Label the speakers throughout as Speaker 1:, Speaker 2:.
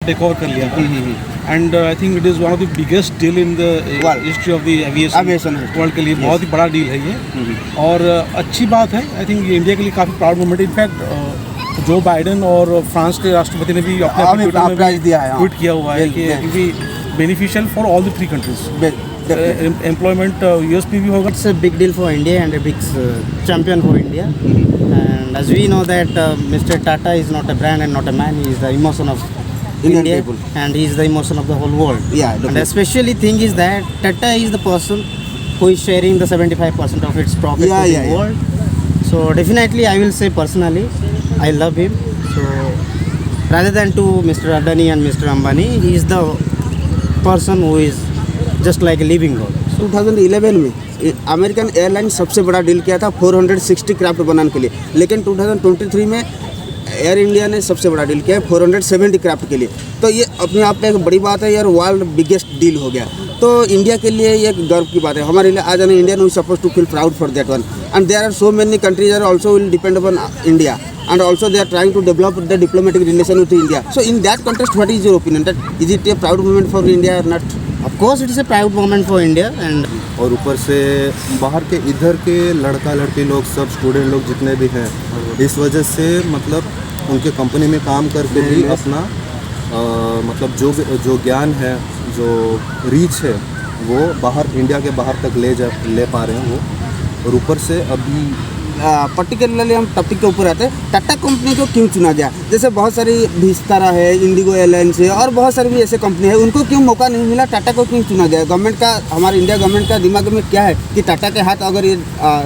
Speaker 1: Take over कर लिया था। And I think it is one of the biggest deal in the history of the aviation world के लिए। बहुत ही बड़ा डील है ये और अच्छी बात है। आई थिंक ये इंडिया के लिए काफ़ी प्राउड मोमेंट। इनफैक्ट जो बाइडन और फ्रांस के राष्ट्रपति ने भी अपने ट्वीट किया हुआ है कि it will be beneficial for all the 3 countries. Employment US पे भी होगा।
Speaker 2: It's a big deal for India and a big champion for India. And as we know that Mr. Tata is not a brand and not a man. He is the emotion of India people. And he is the emotion of the whole world.
Speaker 3: Yeah.
Speaker 2: And especially thing is that Tata is the person who is sharing the 75% of its profit to the world. So definitely I will say personally, I love him. So rather than to Mr. Adani and Mr. Ambani, he is the person who is just like a living god.
Speaker 3: 2011 में American airline सबसे बड़ा deal किया था 460 craft बनाने के लिए, लेकिन 2023 में एयर इंडिया ने सबसे बड़ा डील किया है 470 क्राफ्ट के लिए। तो ये अपने आप में एक बड़ी बात है यार, वर्ल्ड बिगेस्ट डील हो गया। तो इंडिया के लिए ये एक गर्व की बात है हमारे लिए। आज an Indian we suppose to feel proud for that one. And there are so many countries are also will depend upon India and also they are trying to develop the diplomatic relation with India. So in that context, what is your opinion? That is it a proud moment for India or not?
Speaker 2: Of course it is a proud moment for India. And
Speaker 4: और ऊपर से बाहर के इधर के लड़का लड़की लोग सब स्टूडेंट लोग जितने भी हैं, इस वजह से मतलब उनके कंपनी में काम करके भी अपना मतलब जो ज्ञान है, जो रीच है, वो बाहर इंडिया के बाहर तक ले पा रहे हैं वो। और ऊपर से अभी
Speaker 3: पर्टिकुलरली हम टॉपिक के ऊपर आते हैं, टाटा कंपनी को क्यों चुना गया? जैसे बहुत सारी विस्तारा है, इंडिगो एयरलाइंस है और बहुत सारी भी ऐसे कंपनी है, उनको क्यों मौका नहीं मिला? टाटा को क्यों चुना गया? गवर्नमेंट का, हमारे इंडिया गवर्नमेंट का दिमाग में क्या है कि टाटा के हाथ अगर ये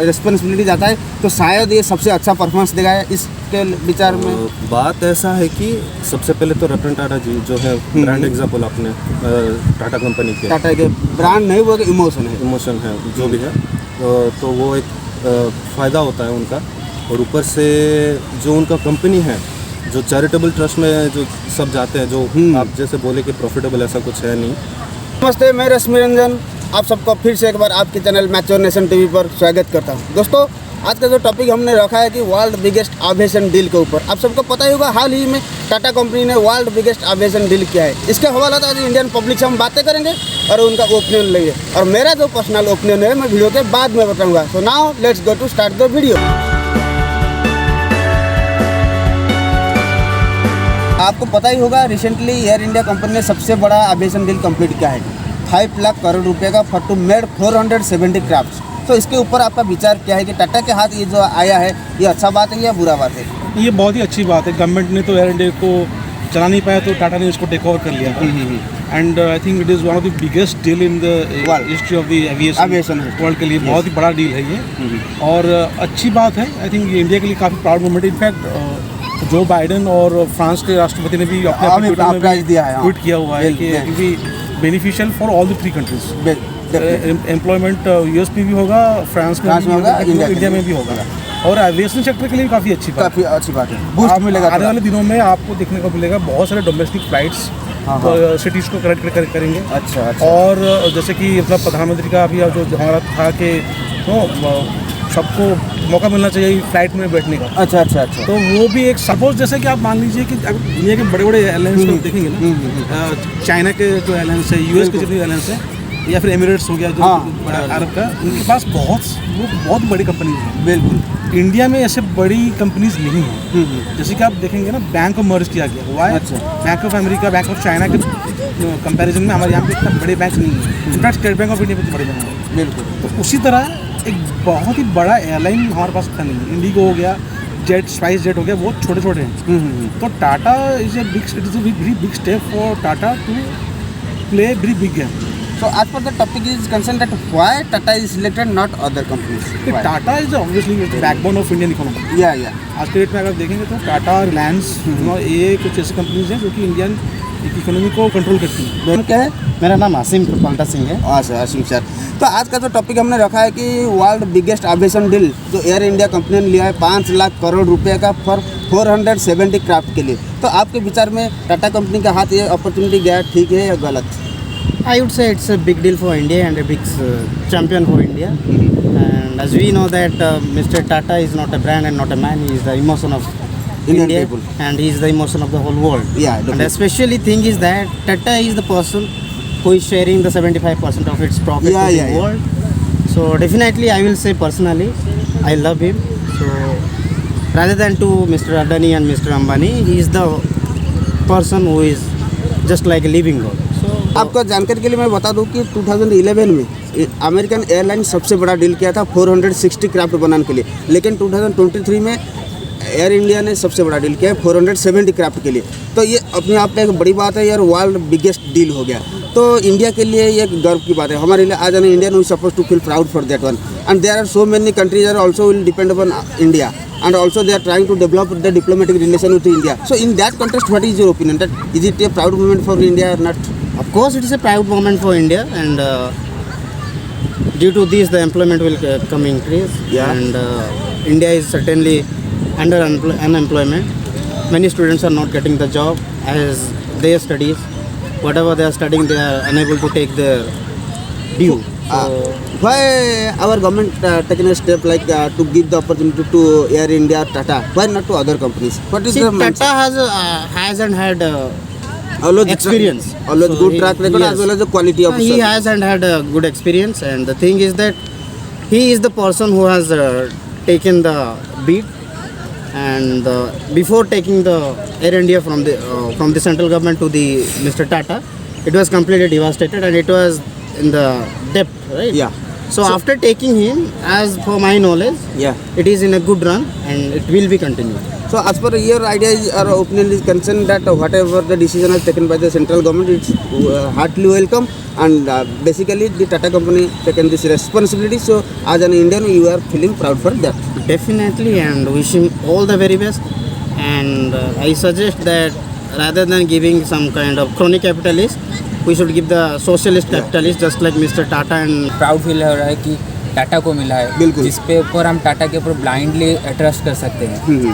Speaker 3: रिस्पॉन्सिबिलिटी जाता है तो शायद ये सबसे अच्छा परफॉर्मेंस देगा। इसके विचार में
Speaker 4: बात ऐसा है कि सबसे पहले तो रतन टाटा जी जो है ब्रांड एग्जाम्पल अपने टाटा कंपनी के,
Speaker 3: टाटा के ब्रांड नहीं वो
Speaker 4: इमोशन है जो भी है, तो वो एक फ़ायदा होता है उनका। और ऊपर से जो उनका कंपनी है, जो चैरिटेबल ट्रस्ट में जो सब जाते हैं, जो आप जैसे बोले कि प्रॉफिटेबल, ऐसा कुछ है नहीं।
Speaker 3: नमस्ते, मैं रश्मि रंजन आप सबको फिर से एक बार आपके चैनल मैच्योर नेशन टीवी पर स्वागत करता हूं। दोस्तों, आज का जो टॉपिक हमने रखा है कि वर्ल्ड बिगेस्ट एविएशन डील के ऊपर। आप सबको पता ही होगा हाल ही में टाटा कंपनी ने वर्ल्ड बिगेस्ट एविएशन डील किया है। इसके हवाले आज इंडियन पब्लिक से हम बातें करेंगे और उनका ओपिनियन लेंगे। और मेरा जो पर्सनल ओपिनियन है मैं वीडियो के बाद में बताऊंगा। So now let's go to start the video. आपको पता ही होगा रिसेंटली एयर इंडिया कंपनी ने सबसे बड़ा एविएशन डील कंप्लीट किया है। 5 लाख करोड़ रुपए का फॉर टू मेड 470 क्राफ्ट। तो इसके ऊपर आपका विचार क्या है कि टाटा के हाथ ये जो आया है, ये अच्छा बात है या बुरा बात है?
Speaker 1: ये बहुत ही अच्छी बात है। गवर्नमेंट ने तो एयर इंडिया को चला नहीं पाया तो टाटा ने इसको टेक ओवर कर लिया था। And I think it is one of the biggest deal in the history of the aviation world के लिए। बहुत ही बड़ा डील है ये और अच्छी बात है। आई थिंक ये इंडिया के लिए काफ़ी प्राउड मोमेंट। इनफैक्ट जो बाइडन और फ्रांस के राष्ट्रपति ने भी अपने ट्वीट किया हुआ है कि it will be beneficial for all the 3 countries. Employment US पे भी होगा, फ्रांस में होगा, इंडिया में भी होगा। और एविएशन सेक्टर के लिए काफ़ी अच्छी बात है। बूस्ट मिलेगा। आने वाले दिनों में आपको देखने को मिलेगा बहुत सारे डोमेस्टिक फ्लाइट्स सिटीज़ को कनेक्ट करेंगे।
Speaker 3: अच्छा।
Speaker 1: और जैसे कि मतलब प्रधानमंत्री का अभी जो हमारा था कि सबको मौका मिलना चाहिए फ्लाइट में बैठने का।
Speaker 3: अच्छा।
Speaker 1: तो वो भी एक सपोज, जैसे कि आप मान लीजिए कि दुनिया के बड़े बड़े एयरलाइंस को देखेंगे ना, चाइना के जो एयरलाइंस है, यूएस के जितनी एयरलाइंस है, या फिर एमिरेट्स हो गया जो अरब का, उनके पास बहुत बड़ी कंपनीज हैं।
Speaker 3: बिल्कुल।
Speaker 1: इंडिया में ऐसे बड़ी कंपनीज नहीं हैं। जैसे कि आप देखेंगे ना, बैंक को मर्ज किया गया हुआ है। Bank of America, bank of China के कंपैरिजन में हमारे यहाँ पे इतना बड़े बैंक नहीं है। In fact state bank of India में बड़े बैंक हैं।
Speaker 3: बिल्कुल।
Speaker 1: तो उसी तरह एक बहुत ही बड़ा एयरलाइन हमारे पास था नहीं। इंडिगो हो गया, स्पाइस जेट हो गया, वो छोटे हैं। तो Tata is a big step for Tata to play very big game.
Speaker 3: So as per the topic is concerned that why Tata is selected, not other companies?
Speaker 1: Tata is obviously backbone of Indian economy.
Speaker 3: या
Speaker 1: आज के date में अगर देखेंगे तो टाटा, रिलायंस, ये कुछ ऐसी कंपनीज हैं जो कि इंडियन इकोनॉमी को कंट्रोल करती हैं।
Speaker 3: क्या है?
Speaker 2: मेरा नाम आसिम कृपाल्टा सिंह है।
Speaker 3: अच्छा, आसिम सर। तो आज का जो टॉपिक हमने रखा है कि वर्ल्ड बिगेस्ट एविएशन डील जो एयर इंडिया कंपनी ने लिया है 5 लाख करोड़ रुपए का फॉर 470 क्राफ्ट के लिए। तो आपके विचार में टाटा कंपनी का हाथ ये अपॉर्चुनिटी गया, ठीक है या गलत?
Speaker 2: I would say it's a big deal for India and a big champion for India. And as we know that Mr. Tata is not a brand and not a man. He is the emotion of
Speaker 3: Indian
Speaker 2: India,
Speaker 3: people.
Speaker 2: and he is the emotion of the whole world.
Speaker 3: Yeah,
Speaker 2: And
Speaker 3: definitely.
Speaker 2: especially thing is that Tata is the person who is sharing the 75% of its profit
Speaker 3: Yeah,
Speaker 2: to the
Speaker 3: yeah, yeah.
Speaker 2: world. So definitely, I will say personally, I love him. So rather than to Mr. Adani and Mr. Ambani, he is the person who is just like a living God. So
Speaker 3: आपको जानकारी के लिए मैं बता दूं कि 2011 में American airline सबसे बड़ा डील किया था 460 क्राफ्ट बनाने के लिए, लेकिन 2023 में एयर इंडिया ने सबसे बड़ा डील किया है 470 क्राफ्ट के लिए। तो ये अपने आप में एक बड़ी बात है यार, वर्ल्ड बिगेस्ट डील हो गया। तो इंडिया के लिए ये एक गर्व की बात है हमारे लिए। आज an Indian we suppose to feel proud for that one, and there are so many countries are also will depend upon India, and also they are trying to develop the diplomatic relation with India. So in that context, what is your opinion? That is it a proud moment for India or not?
Speaker 2: of course, it is a proud moment for India, and due to this, the employment will come increase.
Speaker 3: Yeah.
Speaker 2: And India is certainly under unemployment. Many students are not getting the job as their studies, whatever they are studying, they are unable to take their due.
Speaker 3: Why our government taken a step like to give the opportunity to Air India, Tata? Why not to other companies? What is
Speaker 2: See,
Speaker 3: the
Speaker 2: Tata hasn't had
Speaker 3: always
Speaker 2: experience.
Speaker 3: always
Speaker 2: So
Speaker 3: good
Speaker 2: he-
Speaker 3: track record
Speaker 2: yes.
Speaker 3: as well as the quality of
Speaker 2: He
Speaker 3: service.
Speaker 2: hasn't had a good experience, and the thing is that he is the person who has taken the beat. And before taking the Air India from the central government to the Mr. Tata, it was completely devastated and it was in the depth, right?
Speaker 3: Yeah.
Speaker 2: So after taking him, as for my knowledge,
Speaker 3: Yeah.
Speaker 2: it is in a good run and it will be continued.
Speaker 3: So as per your idea or opinion is concerned that whatever the decision is taken by the central government, it's heartily welcome, and basically the Tata company taken this responsibility. So as an Indian, you are feeling proud for that.
Speaker 2: Definitely, and wish him all the very best. And I suggest that rather than giving some kind of crony capitalist, we should give the socialist capitalist, just like Mr. Tata and
Speaker 5: proud feel हो रहा है कि टाटा को मिला है,
Speaker 3: बिल्कुल।
Speaker 5: जिस पे ऊपर हम टाटा के ऊपर ब्लाइंडली ट्रस्ट कर सकते हैं,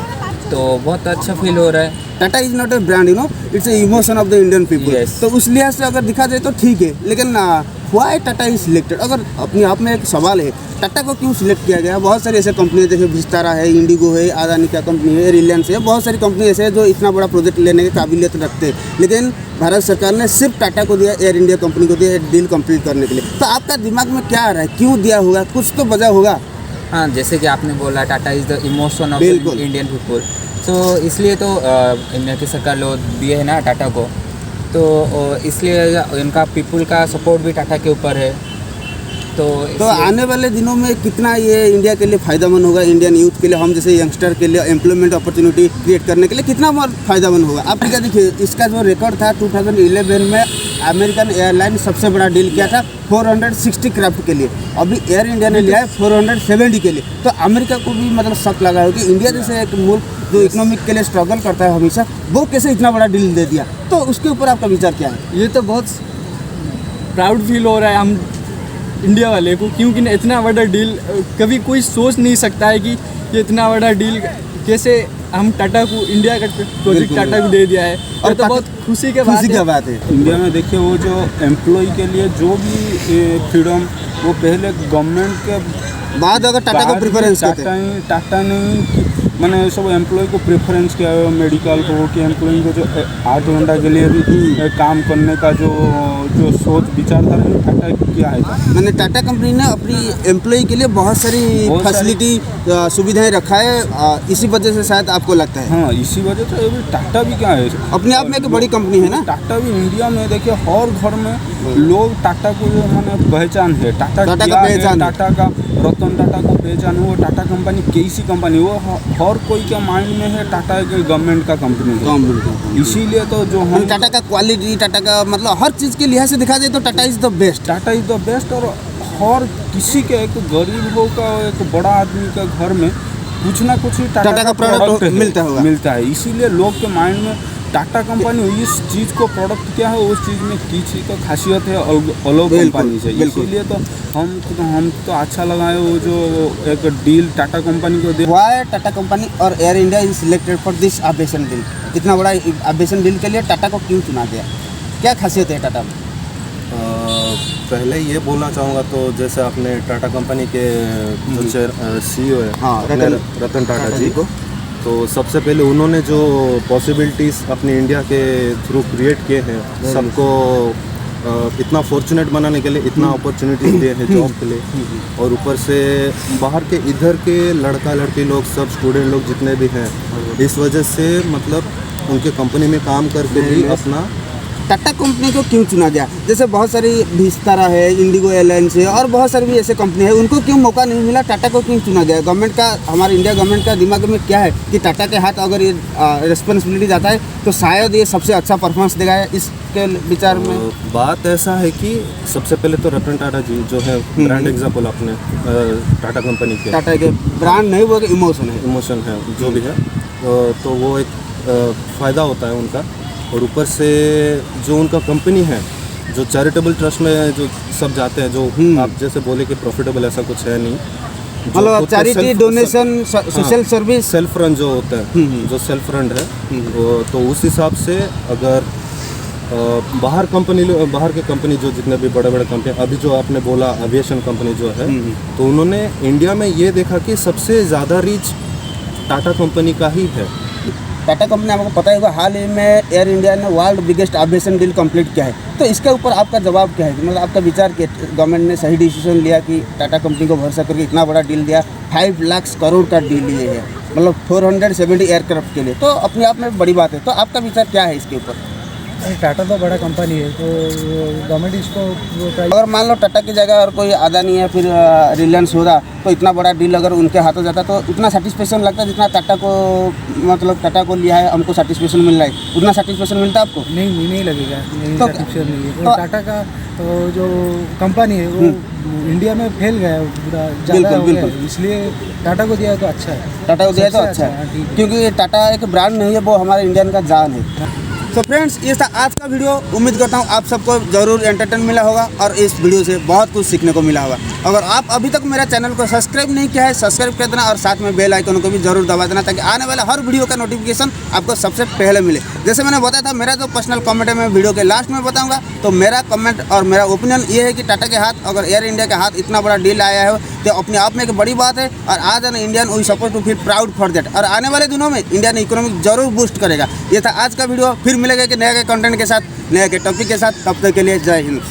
Speaker 5: तो बहुत अच्छा फील हो रहा है।
Speaker 3: Tata is not a brand, you know, it's a emotion of the Indian people.
Speaker 5: Yes.
Speaker 3: तो उस लिहाज से अगर दिखा जाए तो ठीक है, लेकिन व्हाई टाटा इज सिलेक्टेड? अगर अपने आप में एक सवाल है, टाटा को क्यों सिलेक्ट किया गया? बहुत सारी ऐसे कंपनी जैसे विस्तारा है, इंडिगो है, अदानी का कंपनी है, रिलायंस है, बहुत सारी कंपनी ऐसे है जो इतना बड़ा प्रोजेक्ट लेने की काबिलियत रखते हैं, लेकिन भारत सरकार ने सिर्फ टाटा को दिया, एयर इंडिया कंपनी को दिया डील कंप्लीट करने के लिए। तो आपका दिमाग में क्या आ रहा है, क्यों दिया होगा? कुछ तो वजह होगा।
Speaker 5: हाँ, जैसे कि आपने बोला Tata is the emotion of
Speaker 3: बिल्कुल।
Speaker 5: इंडियन पीपल, तो इसलिए तो इंडिया की सरकार लोग दिए है ना टाटा को, तो इसलिए इनका पीपल का सपोर्ट भी टाटा के ऊपर है। तो इसलिए-
Speaker 3: आने वाले दिनों में कितना ये इंडिया के लिए फ़ायदेमंद होगा, इंडियन यूथ के लिए, हम जैसे यंगस्टर के लिए एम्प्लॉयमेंट अपॉर्चुनिटी क्रिएट करने के लिए कितना फ़ायदेमंद होगा? आप क्या देखिए, इसका जो रिकॉर्ड था 2011 में अमेरिकन एयरलाइन सबसे बड़ा डील किया था 460 क्राफ्ट के लिए, अभी एयर इंडिया ने लिया है 470 के लिए। तो अमेरिका को भी मतलब शक लगा हो कि इंडिया जैसे एक मुल्क जो इकोनॉमिक के लिए स्ट्रगल करता है हमेशा, वो कैसे इतना बड़ा डील दे दिया? तो उसके ऊपर आपका विचार क्या है?
Speaker 6: ये तो बहुत प्राउड फील हो रहा है हम इंडिया वाले को, क्योंकि ना इतना बड़ा डील कभी कोई सोच नहीं सकता है कि ये इतना बड़ा डील कैसे हम टाटा को, इंडिया का प्रोजेक्ट
Speaker 3: बिल्कुल।
Speaker 6: टाटा को दे दिया है।
Speaker 3: और
Speaker 6: ये तो बहुत खुशी की बात है।
Speaker 1: इंडिया में देखिए, वो जो एम्प्लॉय के लिए जो भी फ्रीडम, वो पहले गवर्नमेंट के
Speaker 3: बाद अगर टाटा को प्रेफरेंस देते हैं,
Speaker 1: टाटा ने मैंने सब एम्प्लॉय को प्रेफरेंस किया है, मेडिकल को, कि एम्प्लॉय को जो 8 घंटा के लिए भी काम करने का जो सोच विचारधारा है, टाटा किया है।
Speaker 3: मैंने टाटा कंपनी ने अपनी एम्प्लॉय के लिए बहुत सारी फैसिलिटी सुविधाएं रखा है, इसी वजह से शायद आपको लगता है।
Speaker 1: हाँ, इसी वजह से अभी टाटा भी क्या है,
Speaker 3: अपने आप में एक बड़ी कंपनी है ना।
Speaker 1: टाटा भी इंडिया में देखिए हर घर में लोग टाटा को जो मैंने पहचान है, टाटा
Speaker 3: का
Speaker 1: क्या है,
Speaker 3: पहचान है।
Speaker 1: टाटा का रतन टाटा को पहचान है, वो टाटा कंपनी कैसी कंपनी, वो हर कोई के माइंड में है टाटा एक गवर्नमेंट का कंपनी है। इसीलिए तो जो हम
Speaker 3: टाटा का क्वालिटी, टाटा का मतलब हर चीज़ के लिहाज से देखा जाए तो Tata is the best.
Speaker 1: Tata is the best. और हर किसी के, एक गरीब हो का, एक बड़ा आदमी के घर में कुछ ना कुछ
Speaker 3: टाटा का प्रोडक्ट
Speaker 1: है,
Speaker 3: मिलता है।
Speaker 1: इसीलिए लोग के माइंड में टाटा कंपनी इस चीज़ को प्रोडक्ट क्या है, उस चीज़ में की चीज़ का खासियत है अलग कंपनी से। इसीलिए तो हम तो अच्छा लगा है वो जो एक डील टाटा कंपनी को दे।
Speaker 3: वाई टाटा कंपनी और air India is selected for this aviation deal? इतना बड़ा एविएशन डील के लिए टाटा को क्यों चुना गया? क्या खासियत है टाटा में?
Speaker 4: पहले ये बोलना चाहूँगा, तो जैसे आपने टाटा कंपनी के जो CEO है,
Speaker 3: हाँ,
Speaker 4: अपने रतन टाटा जी को, तो सबसे पहले उन्होंने जो पॉसिबिलिटीज़ अपने इंडिया के थ्रू क्रिएट किए हैं, सबको इतना फॉर्चुनेट बनाने के लिए इतना अपॉर्चुनिटीज दिए हैं जॉब के लिए, और ऊपर से बाहर के इधर के लड़का लड़की लोग सब स्टूडेंट लोग जितने भी हैं, इस वजह से मतलब उनके कंपनी में काम करके भी अपना
Speaker 3: टाटा कंपनी को क्यों चुना गया? जैसे बहुत सारी विस्तारा है, इंडिगो एयरलाइंस है और बहुत सारी भी ऐसे कंपनी है, उनको क्यों मौका नहीं मिला? टाटा को क्यों चुना गया? गवर्नमेंट का, हमारे इंडिया गवर्नमेंट का दिमाग में क्या है कि टाटा के हाथ अगर ये रिस्पॉन्सिबिलिटी जाता है तो शायद ये सबसे अच्छा परफॉर्मेंस देगा? इसके विचार में
Speaker 4: बात ऐसा है कि सबसे पहले तो रतन टाटा जी जो है ब्रांड एग्जाम्पल अपने टाटा कंपनी के,
Speaker 3: टाटा के ब्रांड नहीं, वो इमोशन है,
Speaker 4: इमोशन है जो भी है, तो वो एक फ़ायदा होता है उनका। और ऊपर से जो उनका कंपनी है, जो चैरिटेबल ट्रस्ट में जो सब जाते हैं, जो आप जैसे बोले कि प्रॉफिटेबल ऐसा कुछ है नहीं,
Speaker 3: मतलब charity, donation, social service,
Speaker 4: self run जो होता है, जो सेल्फ रन है, तो उस हिसाब से अगर बाहर के कंपनी जो जितने भी बड़े बड़े कंपनी, अभी जो आपने बोला एविएशन कंपनी जो है, तो उन्होंने इंडिया में ये देखा कि सबसे ज़्यादा रीच टाटा कंपनी का ही है।
Speaker 3: टाटा कंपनी आपको पता ही होगा, हाल ही में एयर इंडिया ने world biggest aviation deal complete किया है। तो इसके ऊपर आपका जवाब क्या है? मतलब आपका विचार कि गवर्नमेंट ने सही डिसीजन लिया कि टाटा कंपनी को भरोसा करके इतना बड़ा डील दिया, 5 लाख करोड़ का डील लिए है, मतलब 470 एयरक्राफ्ट के लिए, तो अपने आप में बड़ी बात है। तो आपका विचार क्या है इसके ऊपर?
Speaker 7: टाटा तो बड़ा कंपनी है, तो गवर्नमेंट इसको
Speaker 3: अगर मान लो टाटा की जगह और कोई अदानी है, फिर रिलायंस हो रहा, तो इतना बड़ा डील अगर उनके हाथों जाता तो उतना सेटिस्फेक्शन लगता जितना टाटा को, मतलब टाटा को लिया है, हमको सेटिस्फेक्शन मिल रहा है, उतना सेटिस्फेक्शन मिलता आपको?
Speaker 7: नहीं लगेगा, नहीं
Speaker 3: तो-
Speaker 7: सेटिस्फेक्शन नहीं है।
Speaker 3: तो-
Speaker 7: टाटा का तो जो कंपनी है वो इंडिया में फैल गया है, पूरा ज़्यादा हो गया है, इसलिए टाटा को दिया तो अच्छा है।
Speaker 3: टाटा को दिया तो
Speaker 7: सबसे
Speaker 3: अच्छा
Speaker 7: हाँ,
Speaker 3: है,
Speaker 7: ठीक है।
Speaker 3: क्योंकि टाटा एक ब्रांड नहीं है, वो हमारे इंडियन का जान है। तो फ्रेंड्स, ये था आज का वीडियो। उम्मीद करता हूँ आप सबको ज़रूर एंटरटेन मिला होगा और इस वीडियो से बहुत कुछ सीखने को मिला होगा। अगर आप अभी तक मेरा चैनल को सब्सक्राइब नहीं किया है, सब्सक्राइब कर देना और साथ में बेल आइकन को भी जरूर दबा देना, ताकि आने वाला हर वीडियो का नोटिफिकेशन आपको सबसे पहले मिले। जैसे मैंने बताया था, मेरा जो पर्सनल कमेंट है मैं वीडियो के लास्ट में बताऊँगा। तो मेरा कमेंट और मेरा ओपिनियन ये है कि टाटा के हाथ, अगर एयर इंडिया के हाथ इतना बड़ा डील आया है तो अपने आप में एक बड़ी बात है, और आज an Indian we suppose to feel proud for that. और आने वाले दिनों में इंडियन इकोनॉमी जरूर बूस्ट करेगा। ये था आज का वीडियो, फिर मिलेगा कि नए कंटेंट के साथ, नए के टॉपिक के साथ। तब तक के लिए जय हिंद।